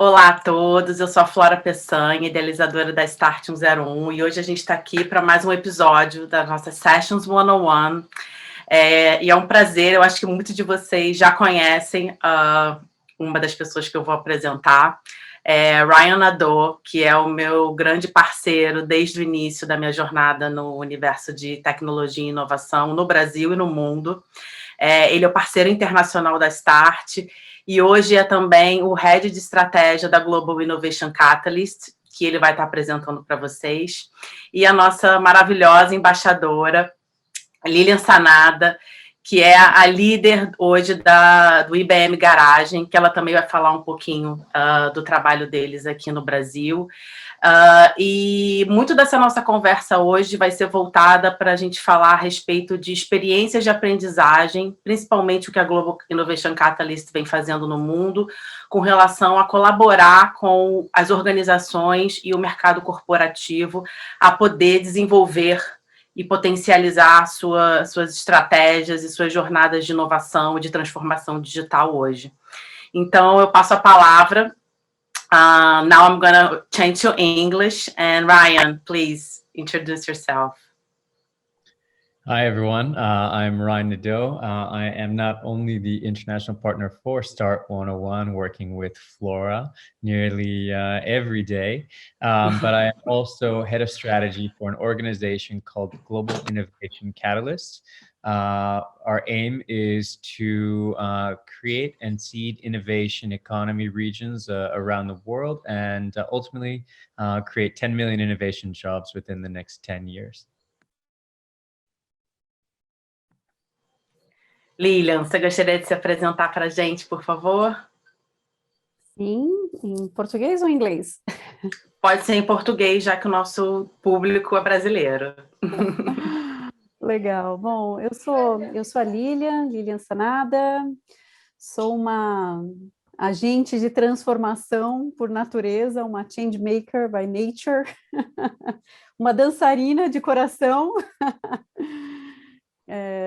Olá a todos, eu sou a Flora Peçanha, idealizadora da Start101, e hoje a gente está aqui para mais um episódio da nossa Sessions.1On1. E é um prazer, eu acho que muitos de vocês já conhecem uma das pessoas que eu vou apresentar, Ryan Nadeau, que é o meu grande parceiro desde o início da minha jornada no universo de tecnologia e inovação no Brasil e no mundo. Ele é o parceiro internacional da Start e hoje é também o Head de Estratégia da Global Innovation Catalyst, que ele vai estar apresentando para vocês. E a nossa maravilhosa embaixadora, Lilian Sanada, que é a líder hoje do IBM Garagem, que ela também vai falar um pouquinho do trabalho deles aqui no Brasil. E muito dessa nossa conversa hoje vai ser voltada para a gente falar a respeito de experiências de aprendizagem, principalmente o que a Global Innovation Catalyst vem fazendo no mundo, com relação a colaborar com as organizações e o mercado corporativo a poder desenvolver e potencializar suas estratégias e suas jornadas de inovação e de transformação digital hoje. Então, eu passo a palavra. Now I'm going to change to English. And Ryan, please introduce yourself. Hi, everyone. I'm Ryan Nadeau. I am not only the international partner for Start101, working with Flora nearly every day, but I am also head of strategy for an organization called Global Innovation Catalyst. Our aim is to create and seed innovation economy regions around the world and ultimately create 10 million innovation jobs within the next 10 years. Lilian, você gostaria de se apresentar para a gente, por favor? Sim, em português ou em inglês? Pode ser em português, já que o nosso público é brasileiro. Legal. Bom, eu sou a Lilian Sanada, sou uma agente de transformação por natureza, uma change maker by nature, uma dançarina de coração,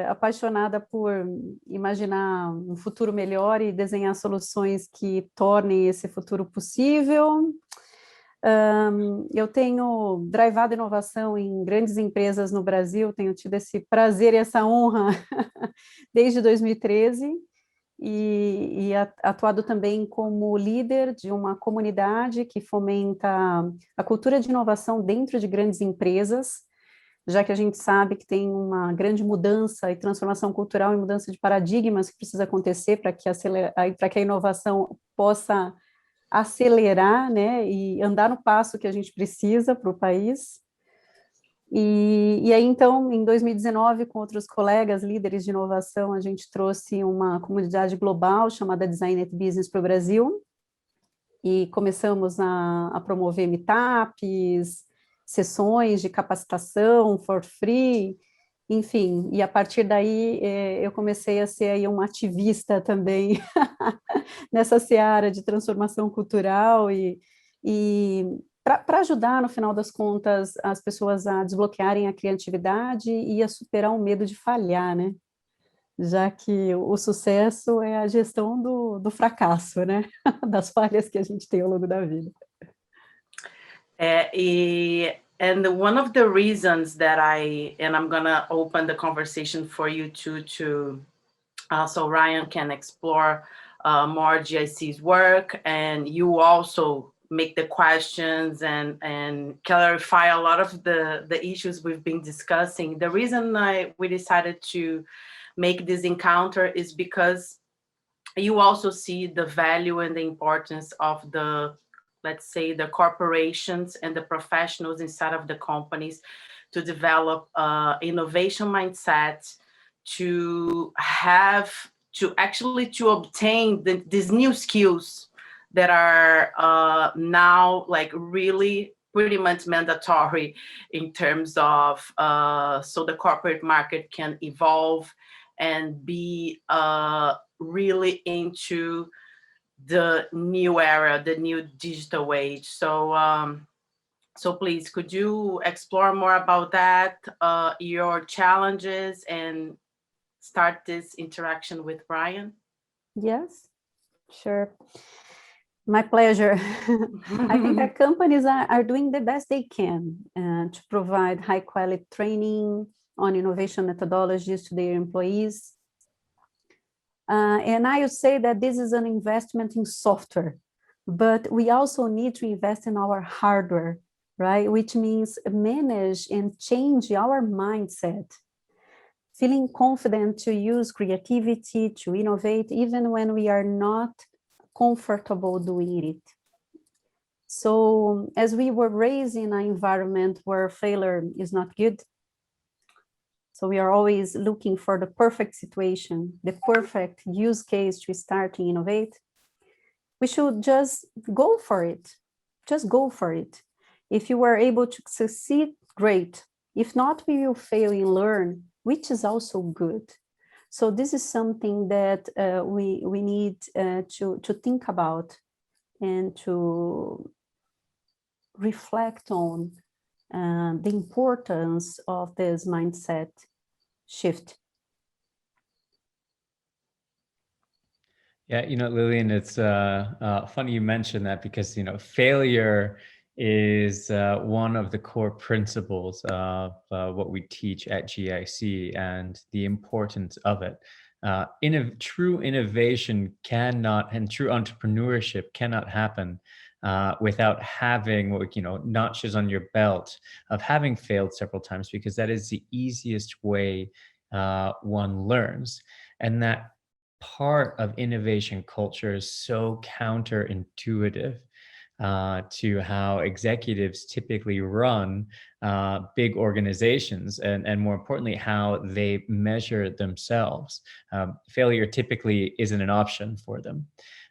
apaixonada por imaginar um futuro melhor e desenhar soluções que tornem esse futuro possível. Eu tenho drivado inovação em grandes empresas no Brasil, tenho tido esse prazer e essa honra desde 2013 e atuado também como líder de uma comunidade que fomenta a cultura de inovação dentro de grandes empresas, já que a gente sabe que tem uma grande mudança e transformação cultural e mudança de paradigmas que precisa acontecer para que a inovação possa acelerar, né, e andar no passo que a gente precisa para o país. E aí, então, em 2019, com outros colegas, líderes de inovação, a gente trouxe uma comunidade global chamada Design at Business para o Brasil, e começamos a promover meetups, sessões de capacitação for free, enfim, e a partir daí eu comecei a ser aí uma ativista também nessa seara de transformação cultural e para ajudar, no final das contas, as pessoas a desbloquearem a criatividade e a superar o medo de falhar, né? Já que o sucesso é a gestão do fracasso, né? Das falhas que a gente tem ao longo da vida. And one of the reasons that I'm going to open the conversation for you to so Ryan can explore more GIC's work, and you also make the questions and clarify a lot of the issues we've been discussing. The reason we decided to make this encounter is because you also see the value and the importance of let's say, the corporations and the professionals inside of the companies to develop innovation mindset, to obtain these new skills that are now like really pretty much mandatory in terms of so the corporate market can evolve and be really into the new era, the new digital age. So please, could you explore more about that, your challenges, and start this interaction with Ryan? Yes, sure. My pleasure. I think that companies are doing the best they can to provide high quality training on innovation methodologies to their employees. And I would say that this is an investment in software, but we also need to invest in our hardware, right? Which means manage and change our mindset. Feeling confident to use creativity, to innovate, even when we are not comfortable doing it. So as we were raised in an environment where failure is not good, so we are always looking for the perfect situation, the perfect use case to start to innovate, we should just go for it. Just go for it. If you are able to succeed, great. If not, we will fail and learn, which is also good. So this is something that we need to think about and to reflect on the importance of this mindset shift. Yeah, Lilian, it's funny you mentioned that because, failure is one of the core principles of what we teach at GIC and the importance of it. True innovation cannot, and true entrepreneurship cannot happen without having, notches on your belt of having failed several times, because that is the easiest way one learns. And that part of innovation culture is so counterintuitive to how executives typically run big organizations, and more importantly, how they measure themselves. Failure typically isn't an option for them.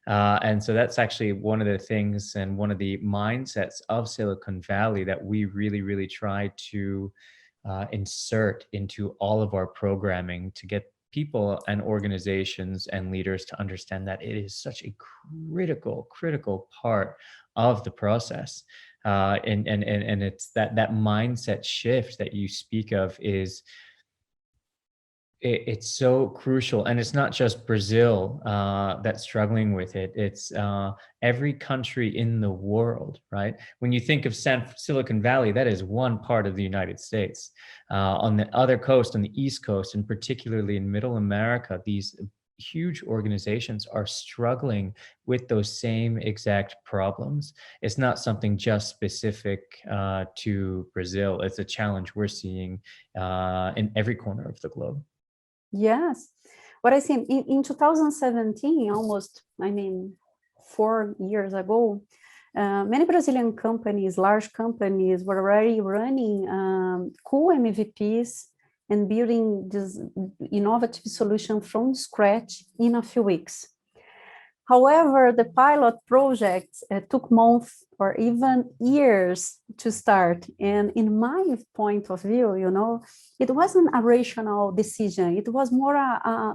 And so that's actually one of the things and one of the mindsets of Silicon Valley that we really, really try to insert into all of our programming to get people and organizations and leaders to understand that it is such a critical part of the process. And it's that mindset shift that you speak of it's so crucial. And it's not just Brazil that's struggling with it. It's every country in the world, right? When you think of Silicon Valley, that is one part of the United States. On the other coast, on the East Coast, and particularly in Middle America, these huge organizations are struggling with those same exact problems. It's not something just specific to Brazil. It's a challenge we're seeing in every corner of the globe. Yes. What I see in 2017, almost, 4 years ago, many Brazilian companies, large companies, were already running cool MVPs and building this innovative solution from scratch in a few weeks. However, the pilot projects took months or even years to start. And in my point of view, it wasn't a rational decision. It was more a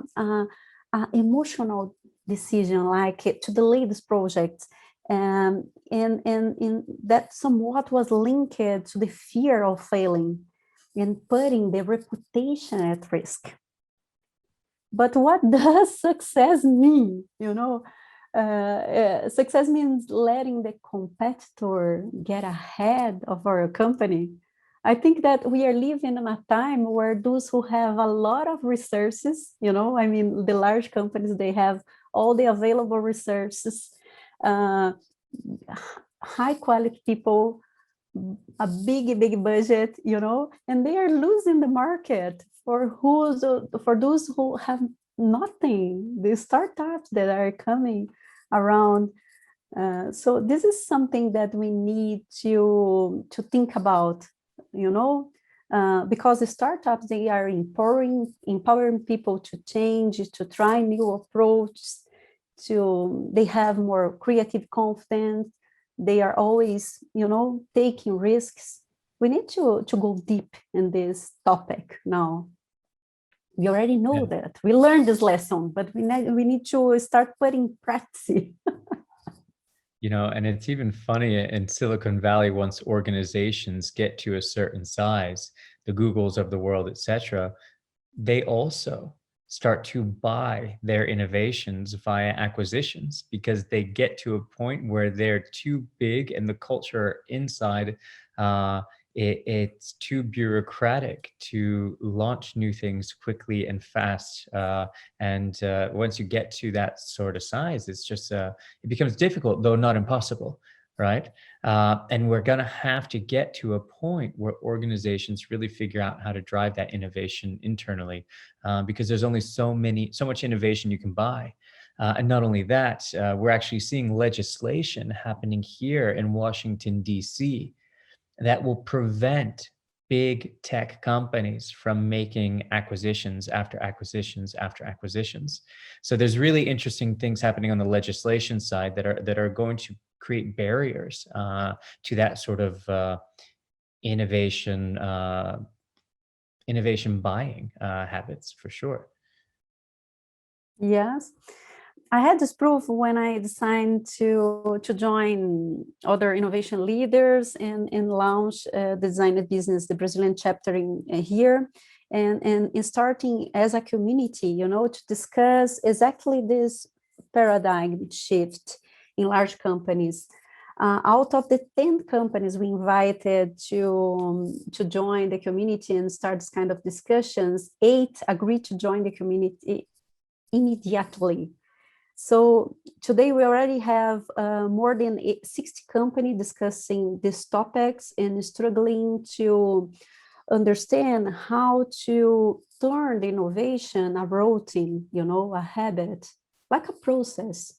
emotional decision, like to delay this project. And that somewhat was linked to the fear of failing and putting the reputation at risk. But what does success mean? Success means letting the competitor get ahead of our company. I think that we are living in a time where those who have a lot of resources, the large companies, they have all the available resources, high quality people, a big budget, and they are losing the market for those who have nothing, the startups that are coming around. So this is something that we need to think about, because the startups, they are empowering people to change, to try new approaches, they have more creative confidence. They are always, taking risks. We need to go deep in this topic now. We already know that. We learned this lesson, but we need to start putting practice. And it's even funny in Silicon Valley, once organizations get to a certain size, the Googles of the world, etc., they also start to buy their innovations via acquisitions, because they get to a point where they're too big and the culture inside it's too bureaucratic to launch new things quickly and fast. And once you get to that sort of size, it's just, it becomes difficult, though not impossible, right? And we're gonna have to get to a point where organizations really figure out how to drive that innovation internally, because there's only so much innovation you can buy. And not only that, we're actually seeing legislation happening here in Washington, DC, that will prevent big tech companies from making acquisitions after acquisitions after acquisitions. So there's really interesting things happening on the legislation side that are going to create barriers to that sort of innovation buying habits, for sure. Yes. I had this proof when I decided to join other innovation leaders and launch Design Business, the Brazilian chapter here, and starting as a community, to discuss exactly this paradigm shift in large companies. Out of the 10 companies we invited to join the community and start this kind of discussions, 8 agreed to join the community immediately. So today we already have more than 60 companies discussing these topics and struggling to understand how to turn the innovation a routine, a habit, like a process,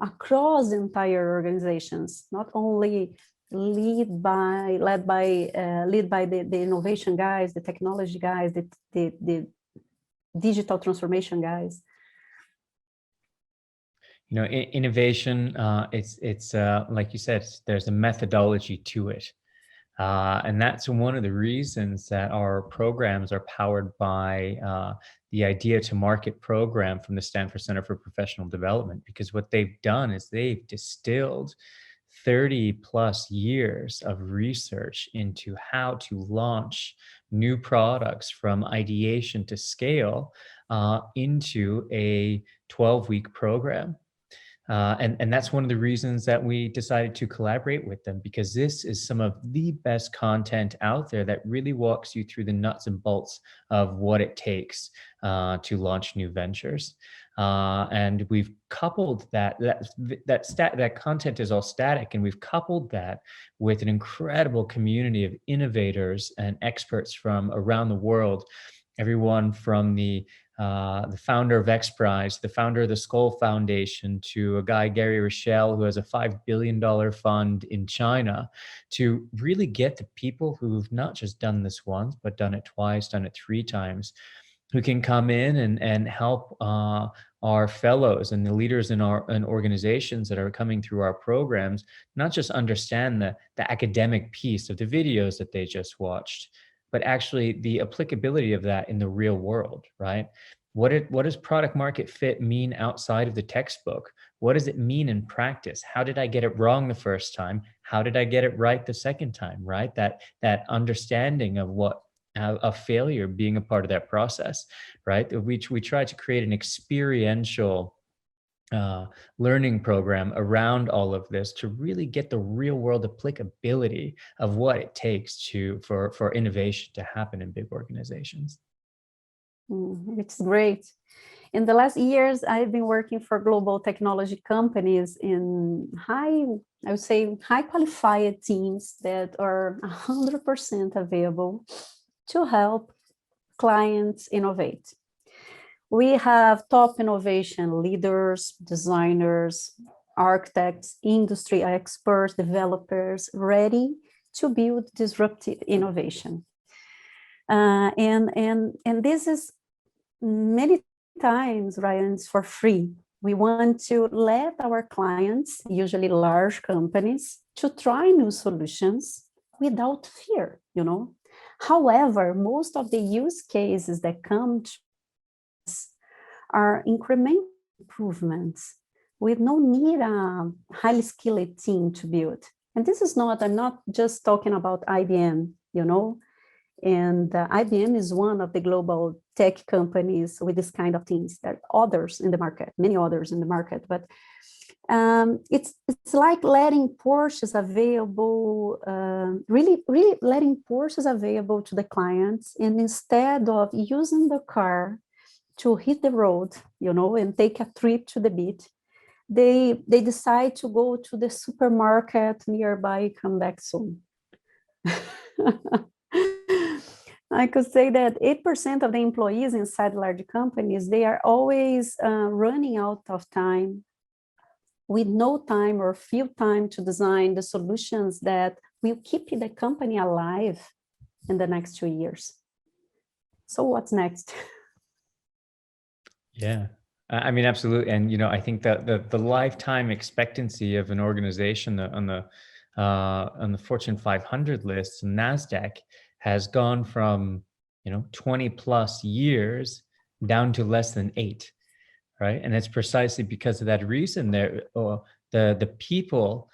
across entire organizations, not only led by the innovation guys, the technology guys, the digital transformation guys. Innovation, it's like you said, there's a methodology to it. And that's one of the reasons that our programs are powered by the Idea to Market program from the Stanford Center for Professional Development, because what they've done is they've distilled 30 plus years of research into how to launch new products from ideation to scale into a 12-week program. And that's one of the reasons that we decided to collaborate with them, because this is some of the best content out there that really walks you through the nuts and bolts of what it takes to launch new ventures. And we've coupled that content is all static, and we've coupled that with an incredible community of innovators and experts from around the world. Everyone from the founder of XPRIZE, the founder of the Skoll Foundation, to a guy, Gary Rochelle, who has a $5 billion fund in China, to really get the people who've not just done this once, but done it twice, done it 3 times, who can come in and help our fellows and the leaders in organizations that are coming through our programs, not just understand the academic piece of the videos that they just watched, but actually the applicability of that in the real world, right? What does product market fit mean outside of the textbook? What does it mean in practice? How did I get it wrong the first time? How did I get it right the second time, right? That understanding of what a failure being a part of that process, right? We try to create an experiential learning program around all of this to really get the real world applicability of what it takes for innovation to happen in big organizations. It's great. In the last years, I've been working for global technology companies in high qualified teams that are 100% available to help clients innovate. We have top innovation leaders, designers, architects, industry experts, developers ready to build disruptive innovation. And this is many times, Ryan, it's for free. We want to let our clients, usually large companies, to try new solutions without fear, However, most of the use cases that come to are incremental improvements with no need a highly skilled team to build. And this is I'm not just talking about IBM, And IBM is one of the global tech companies with this kind of things. There are others in the market, many others in the market, but it's like letting Porsches available, really letting Porsches available to the clients, and instead of using the car to hit the road, and take a trip to the beach, they decide to go to the supermarket nearby, come back soon. I could say that 8% of the employees inside large companies, they are always running out of time, with no time or few time to design the solutions that will keep the company alive in the next 2 years. So what's next? Yeah, I mean, absolutely. And, I think that the lifetime expectancy of an organization on the Fortune 500 list, NASDAQ, has gone from, 20 plus years down to less than 8, right? And it's precisely because of that reason the people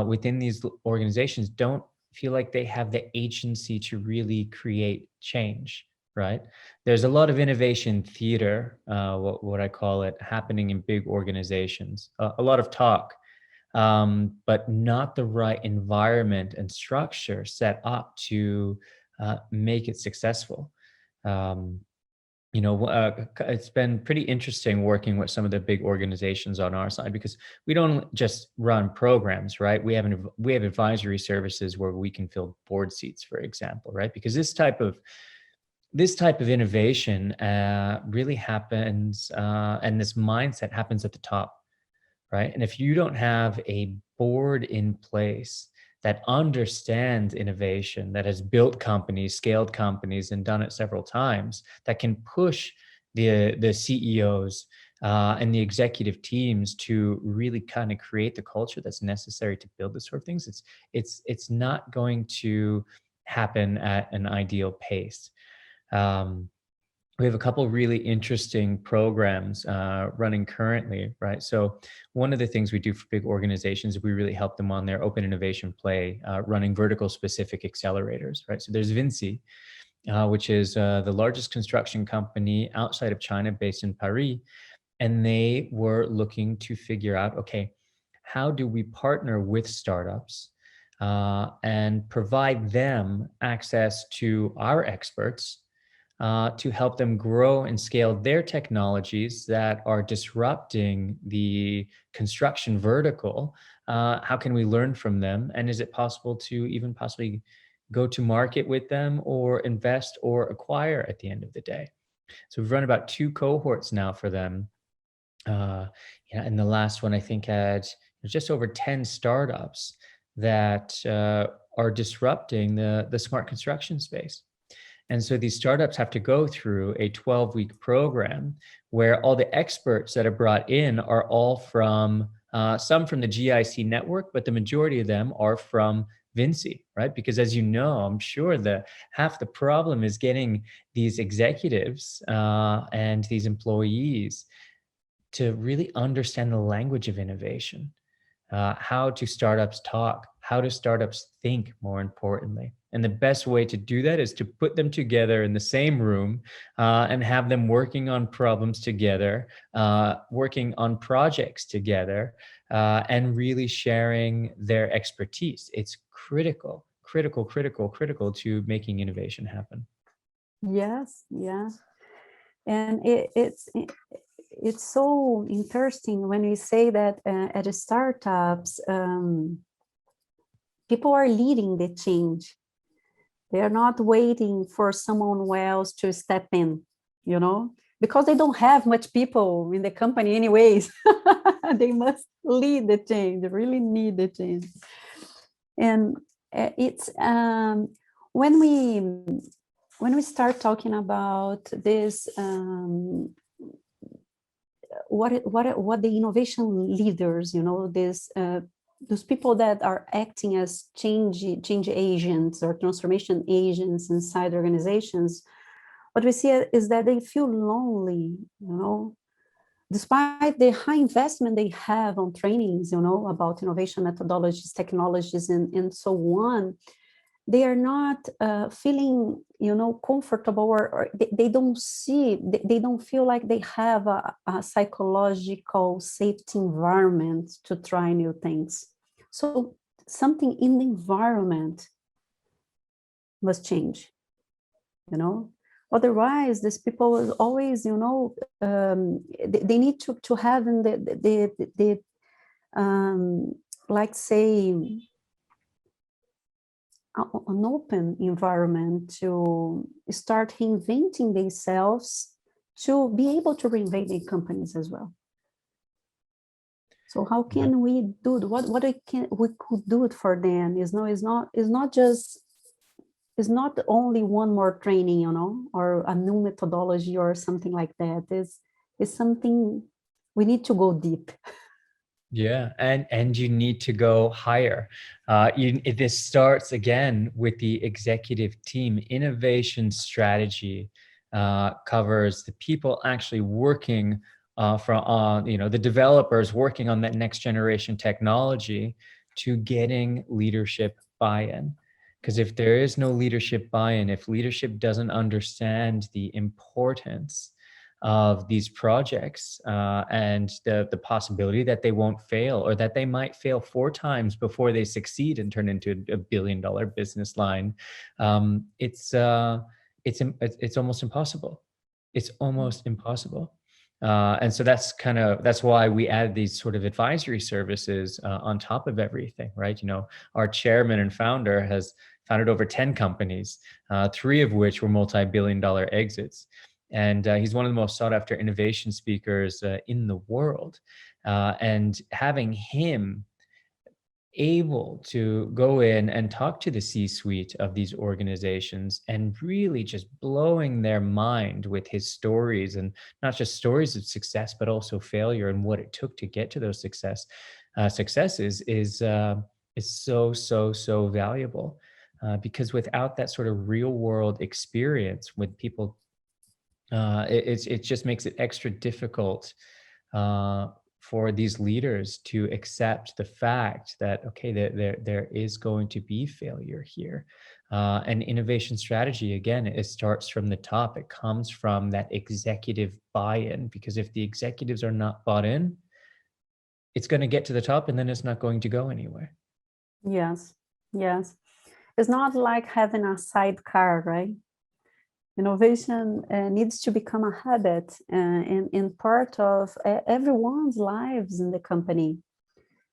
within these organizations don't feel like they have the agency to really create change, right? There's a lot of innovation theater, what I call it, happening in big organizations, a lot of talk, but not the right environment and structure set up to make it successful. It's been pretty interesting working with some of the big organizations on our side, because we don't just run programs, right? We have advisory services where we can fill board seats, for example, right? Because this type of innovation really happens, and this mindset happens at the top, right? And if you don't have a board in place that understands innovation, that has built companies, scaled companies, and done it several times, that can push the CEOs and the executive teams to really kind of create the culture that's necessary to build this sort of things, it's not going to happen at an ideal pace. We have a couple really interesting programs running currently, right? So one of the things we do for big organizations, we really help them on their open innovation play, running vertical specific accelerators, right? So there's Vinci, which is the largest construction company outside of China, based in Paris. And they were looking to figure out, okay, how do we partner with startups and provide them access to our experts to help them grow and scale their technologies that are disrupting the construction vertical? How can we learn from them? And is it possible to even possibly go to market with them, or invest or acquire at the end of the day? So we've run about 2 cohorts now for them. And the last one, I think, had just over 10 startups that are disrupting the smart construction space. And so these startups have to go through a 12-week program where all the experts that are brought in are all from, some from the GIC network, but the majority of them are from Vinci, right? Because as you know, I'm sure half the problem is getting these executives and these employees to really understand the language of innovation, how do startups talk, how do startups think, more importantly. And the best way to do that is to put them together in the same room and have them working on problems together, working on projects together, and really sharing their expertise. It's critical to making innovation happen. Yes, yeah. And it's so interesting when we say that at the startups, people are leading the change. They are not waiting for someone else to step in, because they don't have much people in the company anyways. They must lead the change, they really need the change. And it's when we start talking about this, what the innovation leaders, those people that are acting as change agents or transformation agents inside organizations, what we see is that they feel lonely, despite the high investment they have on trainings, about innovation methodologies, technologies, and so on. they are not feeling, comfortable, or they don't they don't feel like they have a psychological safety environment to try new things. So something in the environment must change, Otherwise, these people will always, they need to have in the like say, an open environment to start reinventing themselves, to be able to reinvent their companies as well. So how can we do what we could do it for them? It's not only one more training, or a new methodology or something like that. It's something we need to go deep. Yeah, and you need to go higher. This starts again with the executive team. Innovation strategy covers the people actually working the developers working on that next generation technology, to getting leadership buy-in. Because if there is no leadership buy-in, if leadership doesn't understand the importance of these projects and the possibility that they won't fail, or that they might fail 4 times before they succeed and turn into a billion-dollar business line, it's almost impossible. It's almost impossible. And so that's why we added these sort of advisory services on top of everything, right? Our chairman and founder has founded over 10 companies, 3 of which were multi-billion-dollar exits. And he's one of the most sought after innovation speakers in the world. And having him able to go in and talk to the C-suite of these organizations and really just blowing their mind with his stories, and not just stories of success, but also failure and what it took to get to those successes is so valuable. Because without that sort of real world experience with people, it just makes it extra difficult for these leaders to accept the fact that, okay, there is going to be failure here. And innovation strategy, again, it starts from the top. It comes from that executive buy-in, because if the executives are not bought in, it's going to get to the top and then it's not going to go anywhere. Yes. It's not like having a sidecar, right? Innovation needs to become a habit and part of everyone's lives in the company,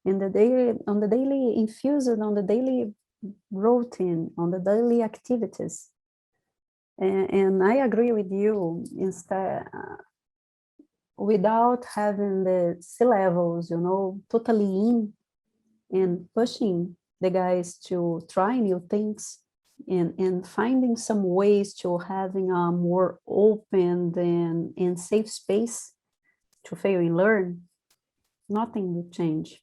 on the daily infused, on the daily routine, on the daily activities. And I agree with you. Instead, without having the C-levels, totally in and pushing the guys to try new things, and finding some ways to having a more open and safe space to fail and learn, nothing will change.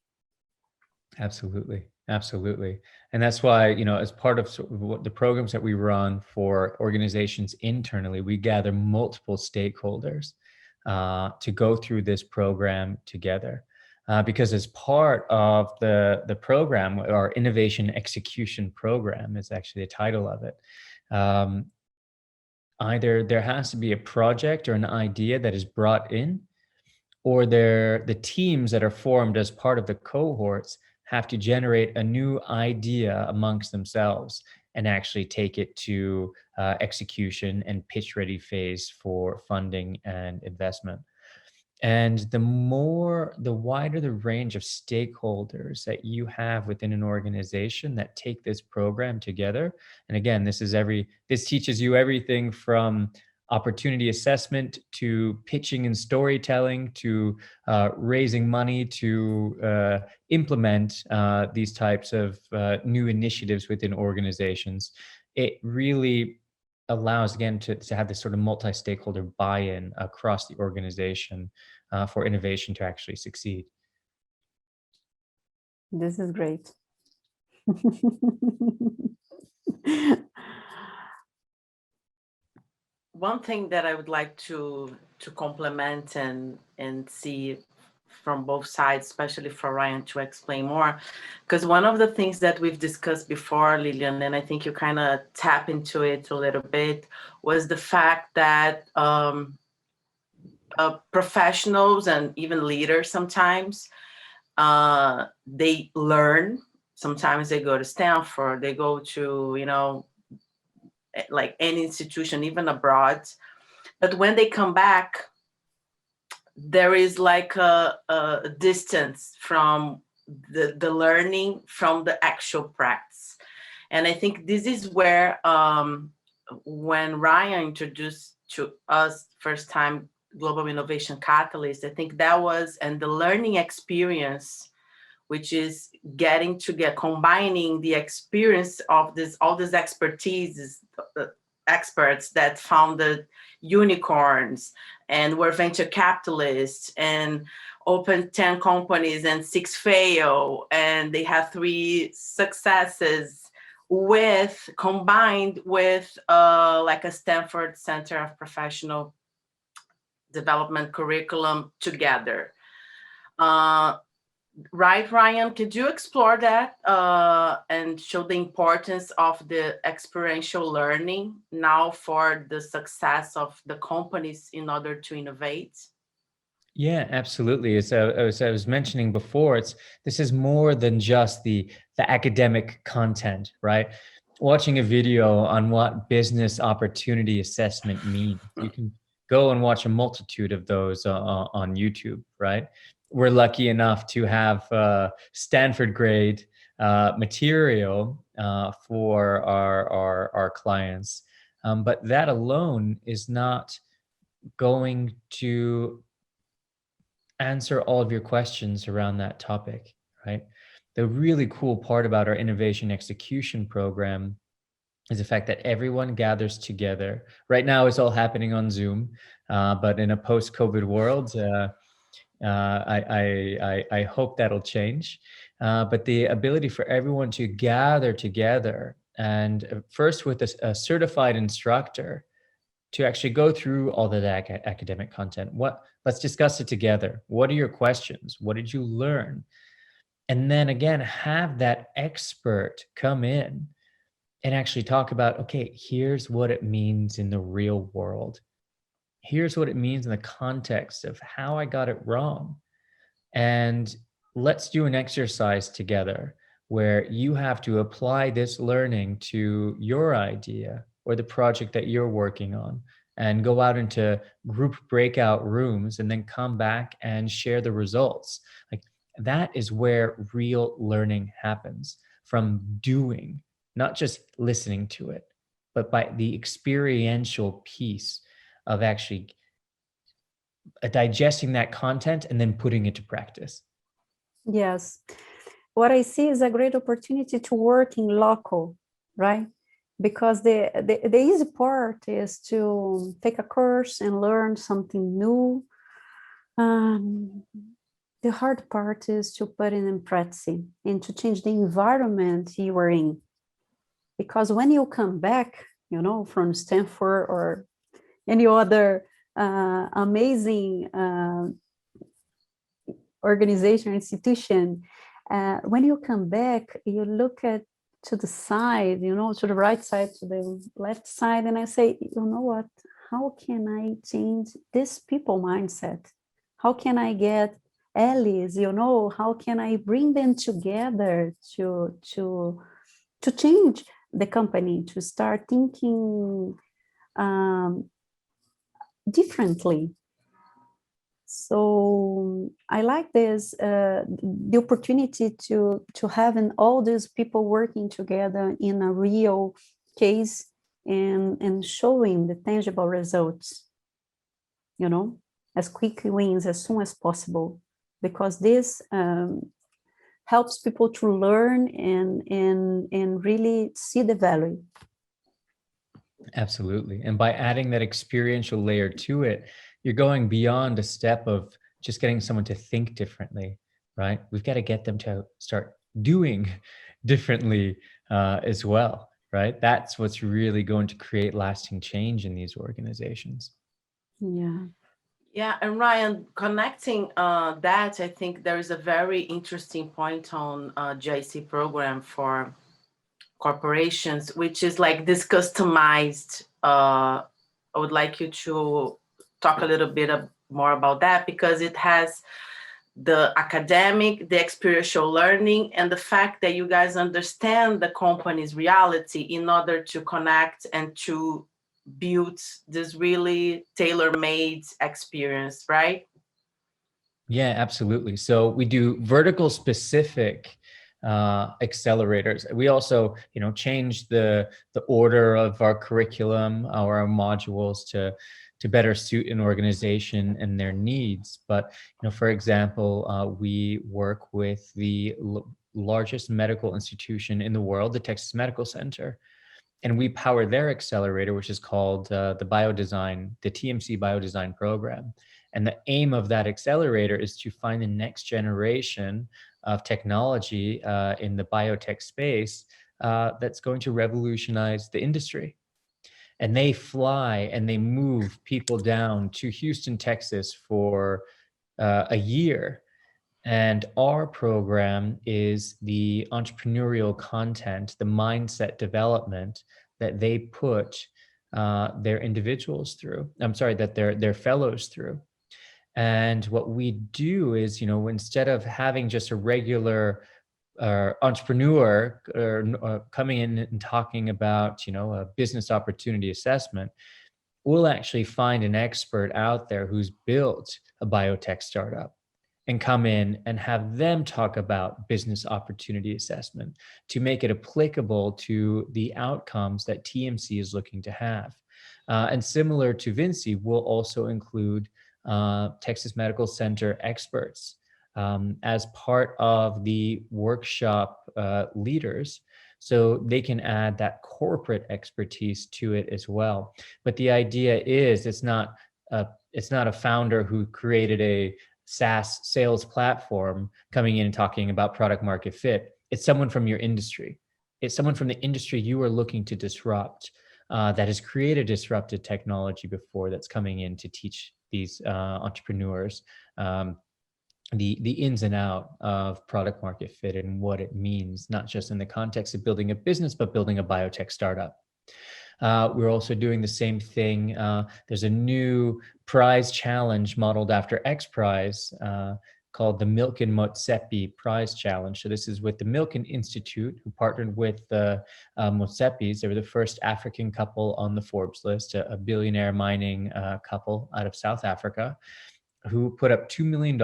Absolutely. And that's why, as part of what the programs that we run for organizations internally, we gather multiple stakeholders to go through this program together. Because as part of the program, our innovation execution program is actually the title of it. Either there has to be a project or an idea that is brought in, or the teams that are formed as part of the cohorts have to generate a new idea amongst themselves and actually take it to execution and pitch ready phase for funding and investment. And the wider the range of stakeholders that you have within an organization that take this program together. And again, this teaches you everything from opportunity assessment to pitching and storytelling to raising money to implement these types of new initiatives within organizations. It really allows, again, to have this sort of multi-stakeholder buy-in across the organization for innovation to actually succeed. This is great. One thing that I would like to complement and see from both sides, especially for Ryan to explain more. Because one of the things that we've discussed before, Lilian, and I think you kind of tap into it a little bit, was the fact that professionals and even leaders sometimes, they learn. Sometimes they go to Stanford, they go to, like any institution, even abroad. But when they come back, there is like a distance from the learning from the actual practice. And I think this is where, when Ryan introduced to us first time Global Innovation Catalyst, I think that was, and the learning experience, which is combining the experience of all this expertise, experts that founded unicorns and were venture capitalists and opened 10 companies and 6 fail, and they have 3 successes, combined with like a Stanford Center of Professional Development curriculum together. Right, Ryan, could you explore that and show the importance of the experiential learning now for the success of the companies in order to innovate? Yeah, absolutely. As I was mentioning before, this is more than just the academic content, right? Watching a video on what business opportunity assessment means. You can go and watch a multitude of those on YouTube, right? We're lucky enough to have Stanford grade material for our clients, but that alone is not going to answer all of your questions around that topic, right? The really cool part about our innovation execution program is the fact that everyone gathers together. Right now, it's all happening on Zoom, but in a post-COVID world, I hope that'll change. But the ability for everyone to gather together, and first with a certified instructor, to actually go through all of that academic content. Let's discuss it together. What are your questions? What did you learn? And then again, have that expert come in and actually talk about, okay, here's what it means in the real world. Here's what it means in the context of how I got it wrong. And let's do an exercise together where you have to apply this learning to your idea or the project that you're working on, and go out into group breakout rooms and then come back and share the results. Like, that is where real learning happens, from doing, not just listening to it, but by the experiential piece of actually digesting that content and then putting it to practice. Yes. What I see is a great opportunity to work in local, right? Because the easy part is to take a course and learn something new. The hard part is to put it in practice and to change the environment you are in. Because when you come back, from Stanford or any other amazing organization or institution, when you come back, you look to the side, to the right side, to the left side, and I say, you know what? How can I change this people mindset? How can I get allies? How can I bring them together to change the company, to start thinking differently? So I like this, the opportunity to having all these people working together in a real case and showing the tangible results, as quick wins as soon as possible, because this helps people to learn and really see the value. Absolutely. And by adding that experiential layer to it, you're going beyond a step of just getting someone to think differently, right? We've got to get them to start doing differently as well, right? That's what's really going to create lasting change in these organizations. Yeah. Yeah, and Ryan, connecting that, I think there is a very interesting point on GIC program for corporations, which is like this customized. I would like you to talk a little bit more about that, because it has the academic, the experiential learning, and the fact that you guys understand the company's reality in order to connect and to build this really tailor-made experience, right? Yeah, absolutely. So we do vertical specific accelerators. We also, change the order of our curriculum or our modules to better suit an organization and their needs. But for example, we work with the largest medical institution in the world, the Texas Medical Center, and we power their accelerator, which is called the TMC Biodesign program. And the aim of that accelerator is to find the next generation of technology in the biotech space that's going to revolutionize the industry. And they fly and they move people down to Houston, Texas for a year. And our program is the entrepreneurial content, the mindset development that they put their individuals through. That their fellows through. And what we do is, instead of having just a regular entrepreneur coming in and talking about, a business opportunity assessment, we'll actually find an expert out there who's built a biotech startup and come in and have them talk about business opportunity assessment to make it applicable to the outcomes that TMC is looking to have. And similar to Vinci, we'll also include Texas Medical Center experts as part of the workshop leaders, so they can add that corporate expertise to it as well. But the idea is it's not a founder who created a SaaS sales platform coming in and talking about product market fit. It's someone from your industry. It's someone from the industry you are looking to disrupt that has created disruptive technology before, that's coming in to teach these entrepreneurs the ins and out of product market fit and what it means, not just in the context of building a business, but building a biotech startup. We're also doing the same thing. There's a new prize challenge modeled after X Prize called the Milken Motsepi Prize Challenge. So this is with the Milken Institute, who partnered with the Motsepis. They were the first African couple on the Forbes list, a billionaire mining couple out of South Africa, who put up $2 million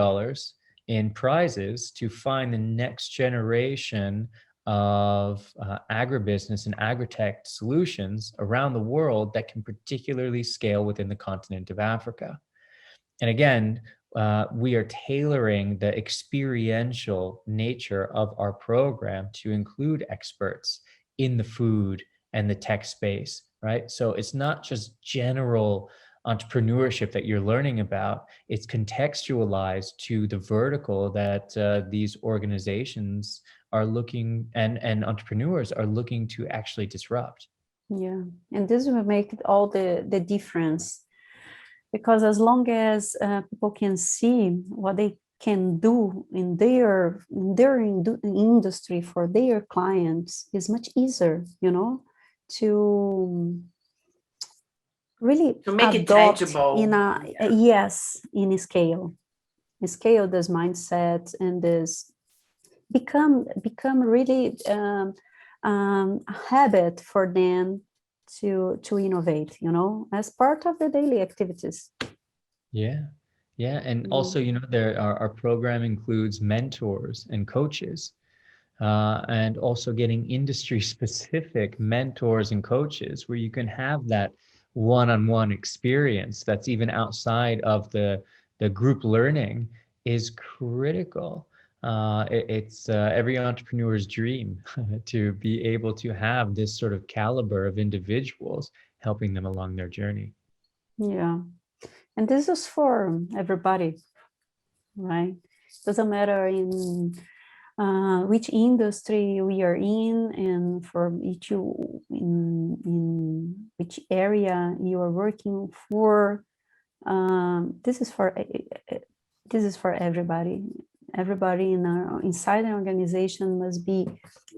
in prizes to find the next generation of agribusiness and agritech solutions around the world that can particularly scale within the continent of Africa. And again, we are tailoring the experiential nature of our program to include experts in the food and the tech space, right? So it's not just general entrepreneurship that you're learning about, it's contextualized to the vertical that these organizations are looking and entrepreneurs are looking to actually disrupt. Yeah, and this will make all the difference, because as long as people can see what they can do in their industry for their clients, is much easier, to really to make it adopt tangible in a scale this mindset, and this become really a habit for them to innovate, as part of the daily activities. Yeah, and also, our program includes mentors and coaches, and also getting industry-specific mentors and coaches where you can have that one-on-one experience that's even outside of the group learning is critical. It's every entrepreneur's dream to be able to have this sort of caliber of individuals helping them along their journey. Yeah, and this is for everybody, right? Doesn't matter in which industry we are in, and for each in which area you are working for. This is for everybody. Everybody inside an organization must be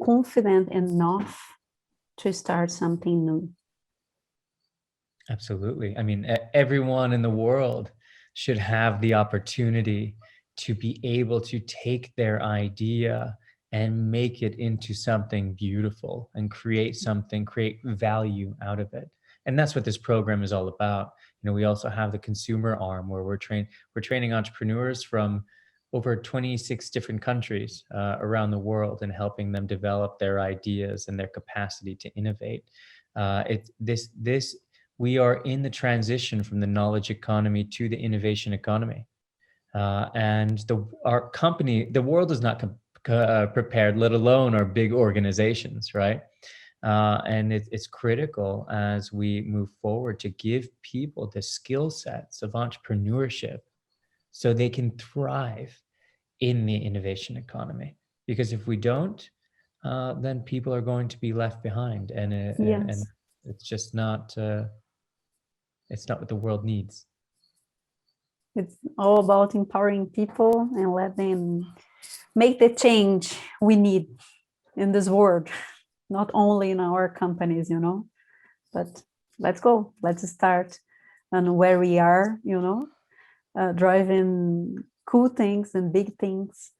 confident enough to start something new. Absolutely. I mean, everyone in the world should have the opportunity to be able to take their idea and make it into something beautiful and create value out of it. And that's what this program is all about. You know, we also have the consumer arm where we're training entrepreneurs from over 26 different countries around the world and helping them develop their ideas and their capacity to innovate. We are in the transition from the knowledge economy to the innovation economy. And our company, the world is not prepared, let alone our big organizations, right? And it's critical as we move forward to give people the skill sets of entrepreneurship so they can thrive in the innovation economy. Because if we don't, then people are going to be left behind, and it's just not. It's not what the world needs. It's all about empowering people and let them make the change we need in this world, not only in our companies, you know, but let's go, let's start and where we are, you know, driving cool things and big things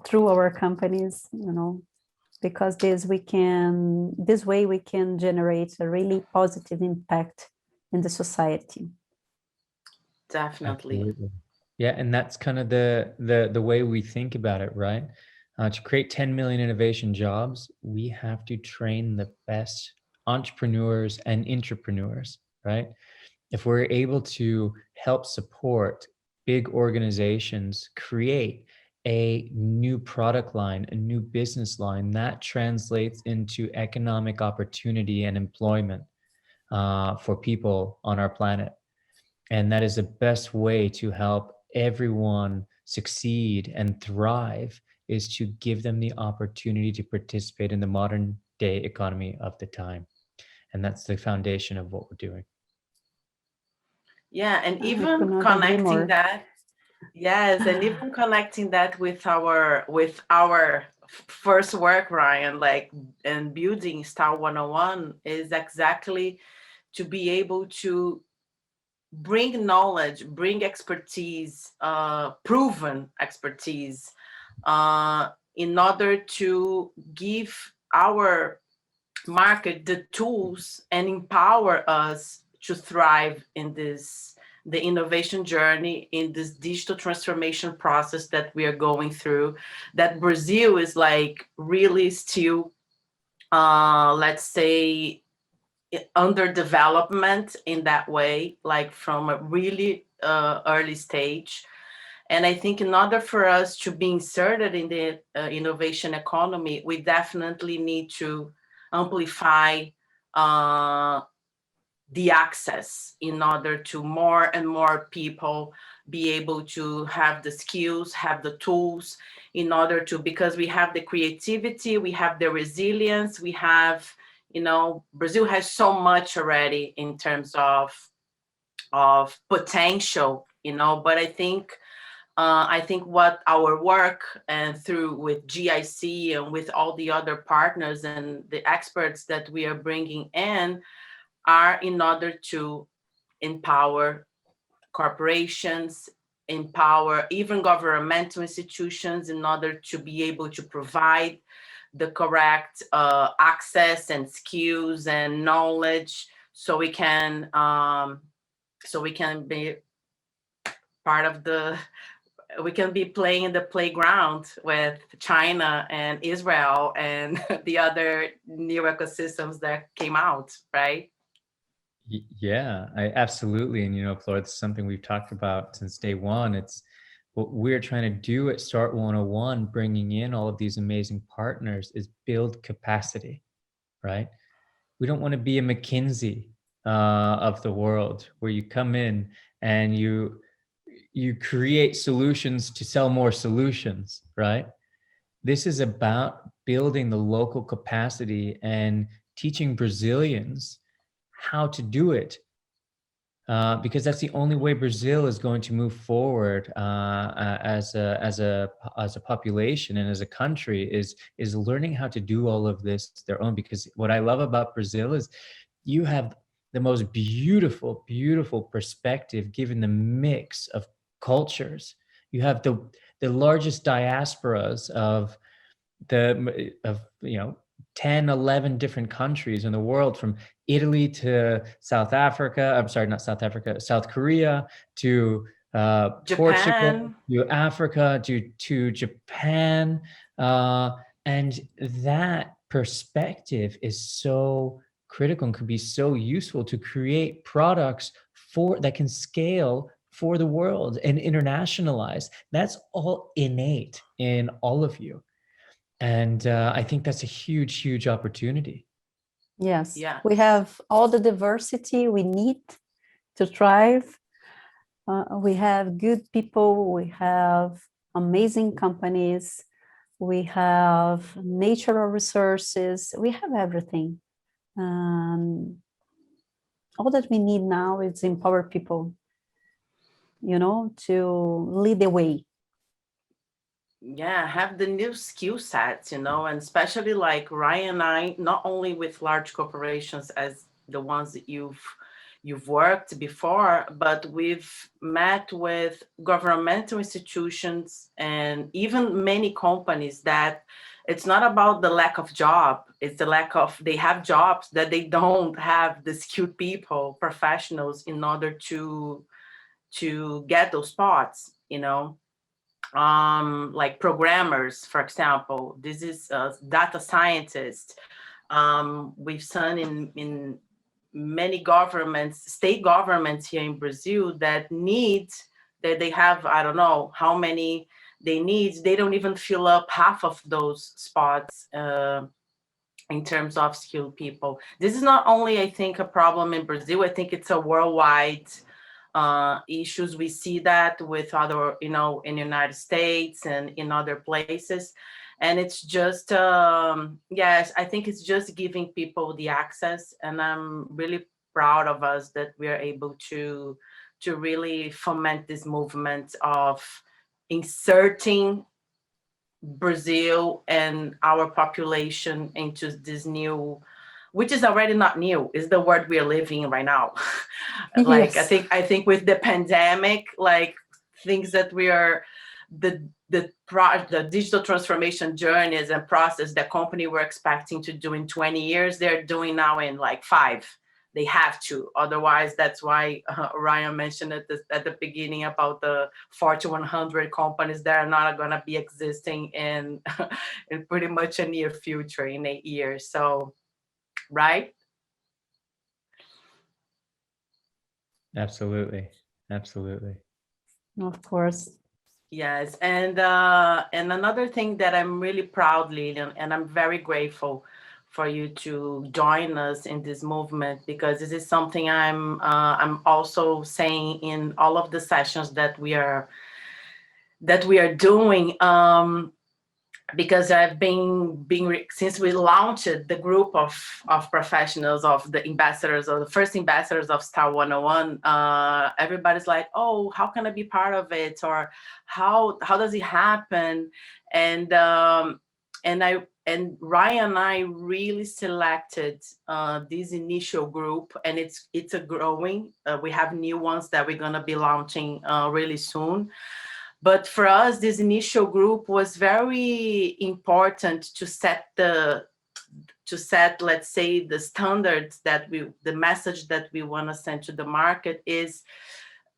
through our companies, you know, because this way we can generate a really positive impact in the society. Definitely. Absolutely. Yeah, and that's kind of the way we think about it, right? To create 10 million innovation jobs, we have to train the best entrepreneurs and intrapreneurs, right? If we're able to help support big organizations create a new product line, a new business line, that translates into economic opportunity and employment for people on our planet. And that is the best way to help everyone succeed and thrive, is to give them the opportunity to participate in the modern day economy of the time. And that's the foundation of what we're doing. Yeah, and even connecting that, yes, and even connecting that with our first work, Ryan, like, and building Start 101 is exactly to be able to bring knowledge, bring expertise, proven expertise, in order to give our market the tools and empower us to thrive in the innovation journey, in this digital transformation process that we are going through, that Brazil is like really still, let's say, under development in that way, like from a really early stage. And I think in order for us to be inserted in the innovation economy, we definitely need to amplify the access in order to more and more people be able to have the skills, have the tools in order to, because we have the creativity, we have the resilience, we have, you know, Brazil has so much already in terms of potential, you know, but I think what our work and through with GIC and with all the other partners and the experts that we are bringing in are in order to empower corporations, empower even governmental institutions in order to be able to provide the correct access and skills and knowledge, so we can be part of we can be playing in the playground with China and Israel and the other new ecosystems that came out, right? Yeah, absolutely. And, you know, Flora, it's something we've talked about since day one. It's what we're trying to do at Start 101, bringing in all of these amazing partners, is build capacity, right? We don't want to be a McKinsey of the world, where you come in and you create solutions to sell more solutions, right? This is about building the local capacity and teaching Brazilians how to do it because that's the only way Brazil is going to move forward as a population and as a country is learning how to do all of this their own. Because what I love about Brazil is you have the most beautiful perspective given the mix of cultures. You have the largest diasporas of 10, 11 different countries in the world, from Italy to South Africa. I'm sorry, not South Africa, South Korea to Portugal, to Africa, to Japan. And that perspective is so critical and could be so useful to create products that can scale for the world and internationalize. That's all innate in all of you. And I think that's a huge opportunity. Yes. Yeah. We have all the diversity we need to thrive. We have good people. We have amazing companies. We have natural resources. We have everything. All that we need now is empower people, to lead the way. Yeah, have the new skill sets, and especially like Ryan and I, not only with large corporations as the ones that you've worked before, but we've met with governmental institutions and even many companies that it's not about the lack of job, it's the lack of, they have jobs that they don't have the skilled people, professionals in order to get those spots, like programmers, for example. This is data scientists. We've seen in many governments, state governments here in Brazil that they have, I don't know how many they need. They don't even fill up half of those spots in terms of skilled people. This is not only, I think, a problem in Brazil. I think it's a worldwide issues. We see that with other, in the United States and in other places. And it's just, yes, I think it's just giving people the access. And I'm really proud of us that we are able to really foment this movement of inserting Brazil and our population into this new, which is already not new, is the world we are living in right now. Like, Yes. I think with the pandemic, like things that we are, the digital transformation journeys and process that company were expecting to do in 20 years, they're doing now in like 5. They have to, otherwise that's why Ryan mentioned at the beginning about the Fortune 100 companies that are not going to be existing in in pretty much a near future, in 8 years. So, right? Absolutely. Of course. Yes, and another thing that I'm really proud, Lilian, and I'm very grateful for you to join us in this movement, because this is something I'm also saying in all of the sessions that we are doing. Because I've been since we launched the group of professionals, of the ambassadors, or the first ambassadors of Star 101, everybody's like, oh, how can I be part of it? Or how does it happen? And Ryan and I really selected this initial group, and it's a growing. We have new ones that we're gonna be launching really soon. But for us, this initial group was very important to set, let's say, the standards that the message that we want to send to the market is,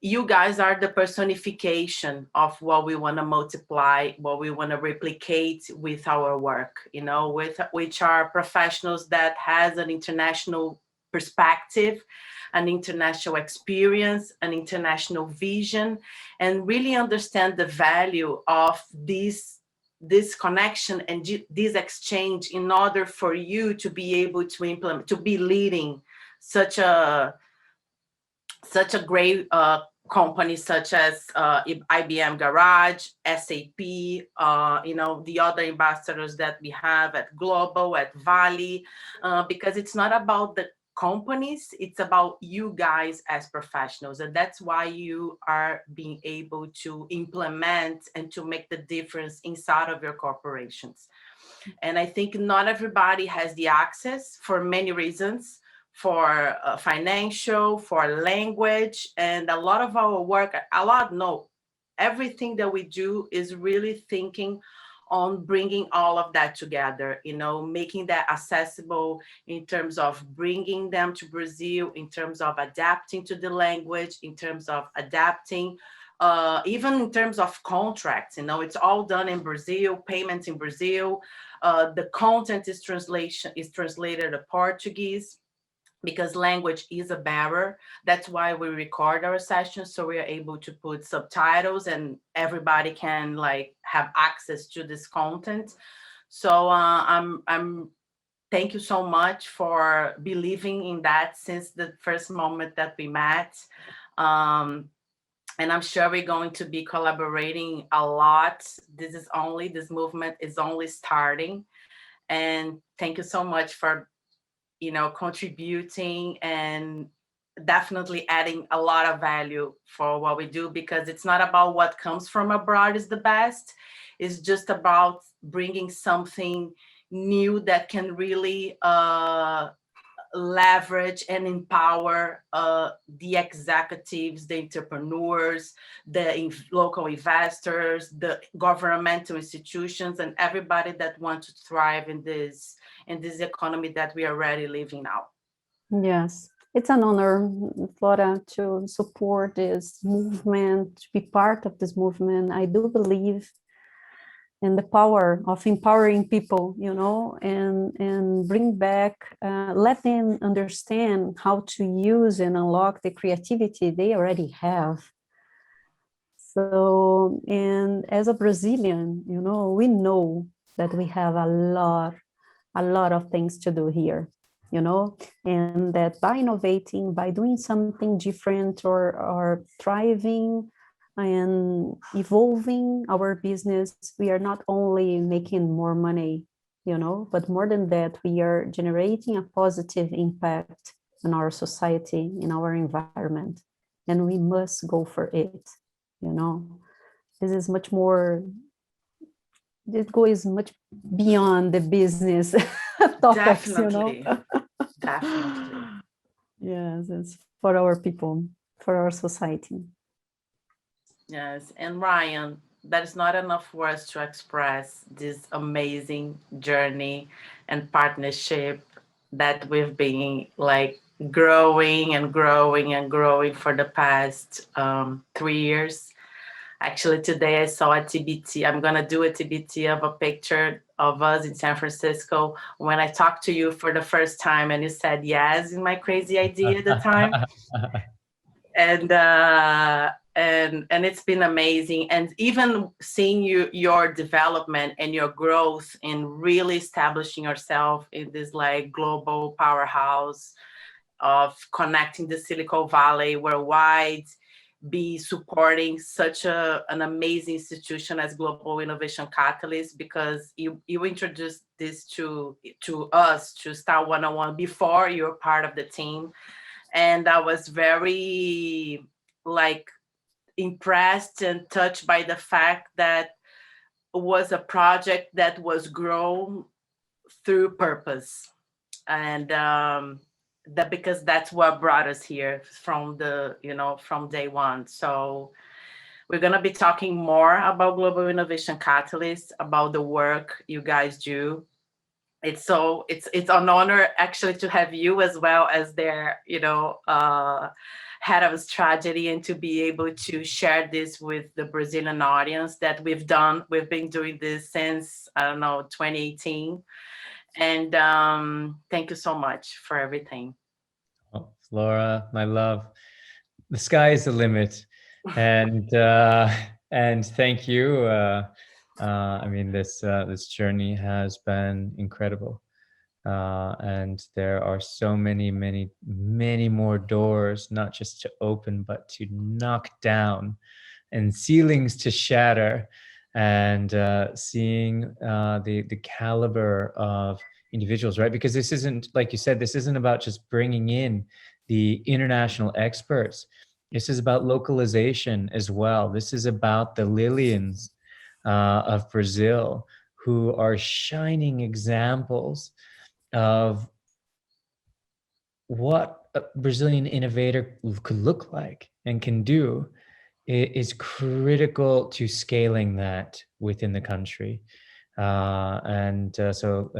you guys are the personification of what we want to multiply, what we want to replicate with our work, which are professionals that has an international perspective, an international experience, an international vision, and really understand the value of this connection and this exchange in order for you to be able to implement, to be leading such a great company such as IBM Garage, SAP, the other ambassadors that we have at Global, at Vale, because it's not about the companies, it's about you guys as professionals. And that's why you are being able to implement and to make the difference inside of your corporations. And I think not everybody has the access for many reasons, for financial, for language, and a lot of our work, everything that we do is really thinking on bringing all of that together, making that accessible in terms of bringing them to Brazil, in terms of adapting to the language, in terms of adapting, even in terms of contracts, it's all done in Brazil, payments in Brazil. The content is translated to Portuguese, because language is a barrier. That's why we record our sessions, so we are able to put subtitles and everybody can have access to this content. So I'm thank you so much for believing in that since the first moment that we met. And I'm sure we're going to be collaborating a lot. This movement is only starting. And thank you so much for contributing and definitely adding a lot of value for what we do, because it's not about what comes from abroad is the best. It's just about bringing something new that can really leverage and empower the executives, the entrepreneurs, the local investors, the governmental institutions, and everybody that wants to thrive in this economy that we are already living now. Yes, it's an honor, Flora, to support this movement, to be part of this movement. I do believe in the power of empowering people, and bring back, let them understand how to use and unlock the creativity they already have. So, and as a Brazilian, we know that we have a lot of things to do here, and that by innovating, by doing something different or thriving and evolving our business, we are not only making more money, but more than that, we are generating a positive impact on our society, in our environment, and we must go for it. This is much more, this goes much beyond the business topics, Definitely. Definitely. Yes, it's for our people, for our society. Yes, and Ryan, that is not enough words to express this amazing journey and partnership that we've been growing and growing and growing for the past 3 years. Actually, today I saw a TBT. I'm going to do a TBT of a picture of us in San Francisco when I talked to you for the first time and you said yes in my crazy idea at the time. And it's been amazing. And even seeing your development and your growth in really establishing yourself in this global powerhouse of connecting the Silicon Valley worldwide, be supporting such an amazing institution as Global Innovation Catalyst, because you introduced this to us, to Star101, before you were part of the team. And I was very impressed and touched by the fact that it was a project that was grown through purpose. And that because that's what brought us here from from day one. So we're going to be talking more about Global Innovation Catalyst, about the work you guys do. It's an honor actually to have you as well as their head of strategy, and to be able to share this with the Brazilian audience that we've been doing this since 2018. And thank you so much for everything. Oh, Flora, my love, the sky is the limit, and thank you. I mean, this journey has been incredible, and there are so many more doors, not just to open, but to knock down, and ceilings to shatter, and seeing the caliber of individuals, right? Because this isn't, like you said, this isn't about just bringing in the international experts. This is about localization as well. This is about the Lilians of Brazil, who are shining examples of what a Brazilian innovator could look like and can do. Is critical to scaling that within the country. So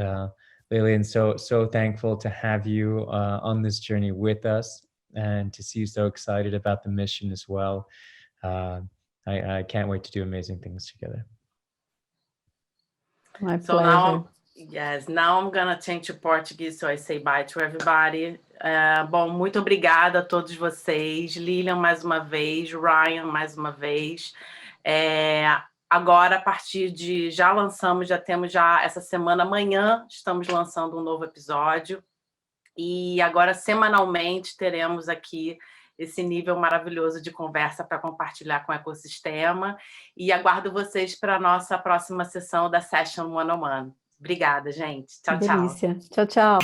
Lilian, so thankful to have you on this journey with us and to see you so excited about the mission as well. I can't wait to do amazing things together. My So pleasure. now I'm gonna change to Portuguese, so I say bye to everybody. Bom, muito obrigada a todos vocês, Lilian mais uma vez, Ryan mais uma vez. Agora, a partir de... Já temos essa semana, amanhã, estamos lançando um novo episódio. E agora, semanalmente, teremos aqui esse nível maravilhoso de conversa para compartilhar com o ecossistema. E aguardo vocês para a nossa próxima sessão da Session 1on1. Obrigada, gente. Tchau, tchau. Delícia. Tchau, tchau.